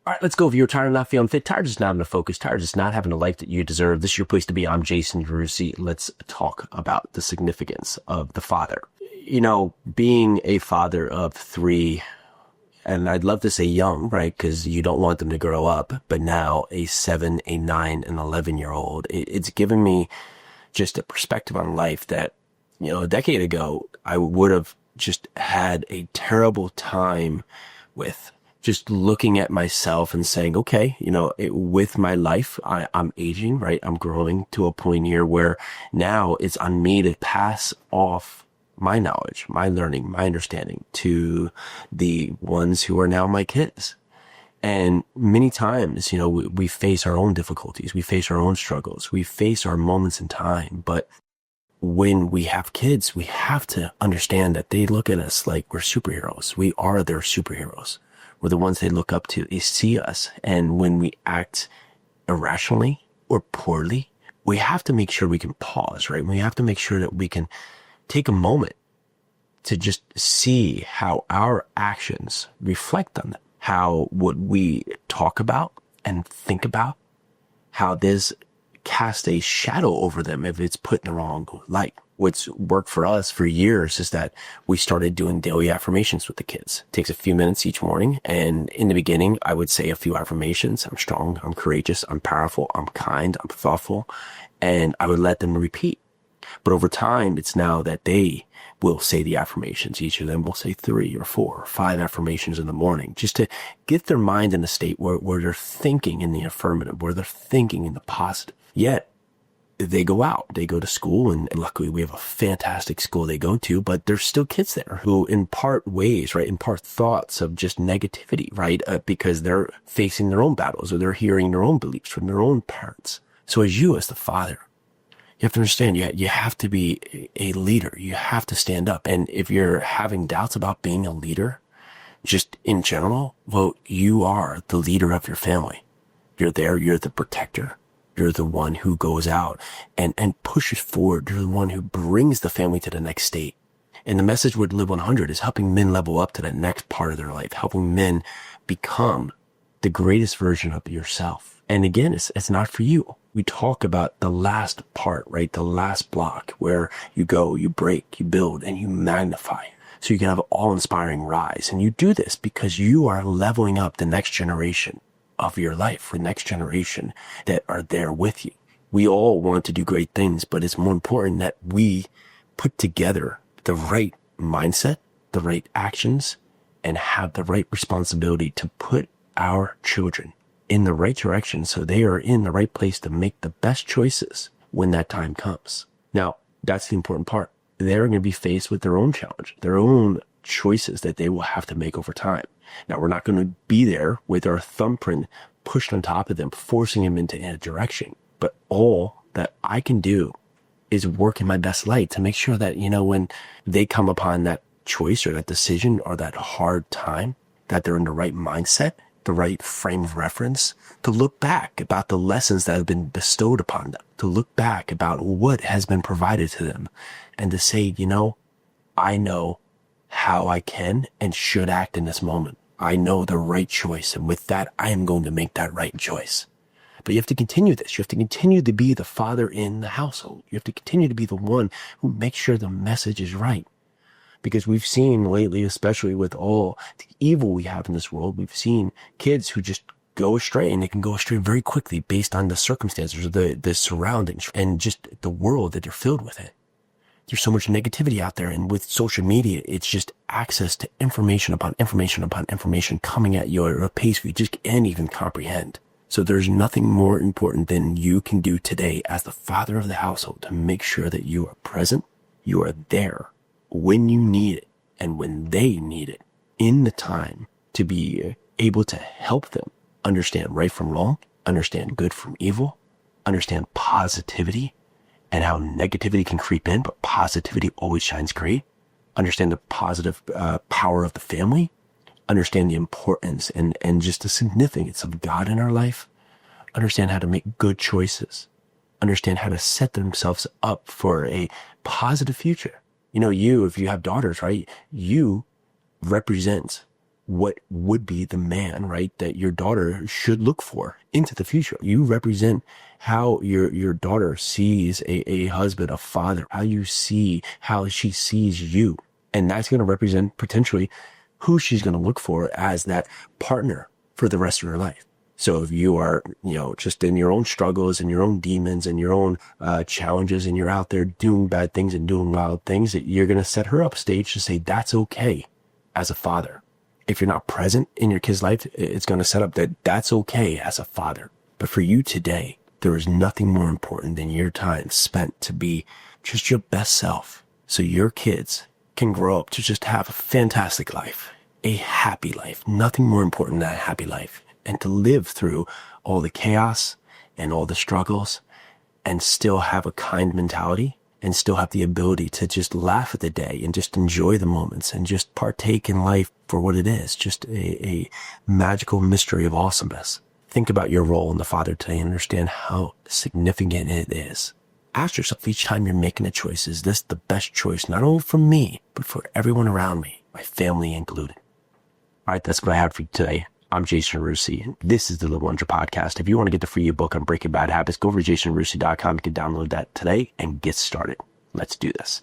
All right, let's go. If you're tired of not feeling fit, tired of just not having a focus, tired of just not having a life that you deserve, this is your place to be. I'm Jason Yarusi. Let's talk about the significance of the father. You know, being a father of three, and I'd love to say young, right? Because you don't want them to grow up, but now a 7, a 9, and 11-year-old, it's given me just a perspective on life that, you know, a decade ago, I would have just had a terrible time with just looking at myself and saying, okay, you know, with my life, I'm aging, right? I'm growing to a point here where now it's on me to pass off my knowledge, my learning, my understanding to the ones who are now my kids. And many times, you know, we face our own difficulties. We face our own struggles. We face our moments in time. But when we have kids, we have to understand that they look at us like we're superheroes. We are their superheroes. We're the ones they look up to. They see us. And when we act irrationally or poorly, we have to make sure we can pause, right? We have to make sure that we can take a moment to just see how our actions reflect on them, how what we talk about and think about, how this casts a shadow over them if it's put in the wrong light. What's worked for us for years is that we started doing daily affirmations with the kids. It takes a few minutes each morning. And in the beginning, I would say a few affirmations. I'm strong. I'm courageous. I'm powerful. I'm kind. I'm thoughtful. And I would let them repeat. But over time, it's now that they will say the affirmations. Each of them will say 3 or 4 or 5 affirmations in the morning, just to get their mind in a state where they're thinking in the affirmative, where they're thinking in the positive. Yet, they go out, they go to school, and luckily we have a fantastic school they go to, but there's still kids there who impart ways, right, impart thoughts of just negativity, right, because they're facing their own battles or they're hearing their own beliefs from their own parents. So as the father, you have to understand, you have to be a leader. You have to stand up. And if you're having doubts about being a leader, just in general, well, you are the leader of your family. You're there, you're the protector. You're the one who goes out and pushes forward. You're the one who brings the family to the next state. And the message with Live 100 is helping men level up to that next part of their life, helping men become the greatest version of yourself. And again, it's not for you. We talk about the last part, right? The last block where you go, you break, you build, and you magnify. So you can have an all-inspiring rise. And you do this because you are leveling up the next generation of your life, the next generation that are there with you. We all want to do great things, but it's more important that we put together the right mindset, the right actions, and have the right responsibility to put our children in the right direction so they are in the right place to make the best choices when that time comes. Now, that's the important part. They're going to be faced with their own challenge, their own choices that they will have to make over time. Now, we're not going to be there with our thumbprint pushed on top of them, forcing them into a direction. But all that I can do is work in my best light to make sure that, you know, when they come upon that choice or that decision or that hard time, that they're in the right mindset, the right frame of reference, to look back about the lessons that have been bestowed upon them, to look back about what has been provided to them, and to say, you know, I know how I can and should act in this moment. I know the right choice, and with that, I am going to make that right choice. But you have to continue this. You have to continue to be the father in the household. You have to continue to be the one who makes sure the message is right. Because we've seen lately, especially with all the evil we have in this world, we've seen kids who just go astray, and they can go astray very quickly based on the circumstances or the surroundings and just the world that they're filled with it. There's so much negativity out there, and with social media, it's just access to information upon information upon information coming at you at a pace we just can't even comprehend. So there's nothing more important than you can do today as the father of the household to make sure that you are present, you are there when you need it and when they need it in the time to be able to help them understand right from wrong, understand good from evil, understand positivity, and how negativity can creep in, but positivity always shines great. Understand the positive power of the family. Understand the importance and just the significance of God in our life. Understand how to make good choices. Understand how to set themselves up for a positive future. You know, if you have daughters, right, you represent what would be the man, right, that your daughter should look for into the future. You represent how your daughter sees a husband, a father, how she sees you. And that's going to represent potentially who she's going to look for as that partner for the rest of her life. So if you are, just in your own struggles and your own demons and your own challenges, and you're out there doing bad things and doing wild things, that you're going to set her up stage to say, that's okay as a father. If you're not present in your kid's life, it's going to set up that that's okay as a father. But for you today, there is nothing more important than your time spent to be just your best self, so your kids can grow up to just have a fantastic life, a happy life, nothing more important than a happy life, and to live through all the chaos and all the struggles and still have a kind mentality and still have the ability to just laugh at the day and just enjoy the moments and just partake in life for what it is, just a magical mystery of awesomeness. Think about your role in the father today and understand how significant it is. Ask yourself each time you're making a choice, is this the best choice, not only for me, but for everyone around me, my family included? All right, that's what I have for you today. I'm Jason Yarusi. This is the Little Wonder Podcast. If you want to get the free ebook on Breaking Bad Habits, go over to jasonyarusi.com. You can download that today and get started. Let's do this.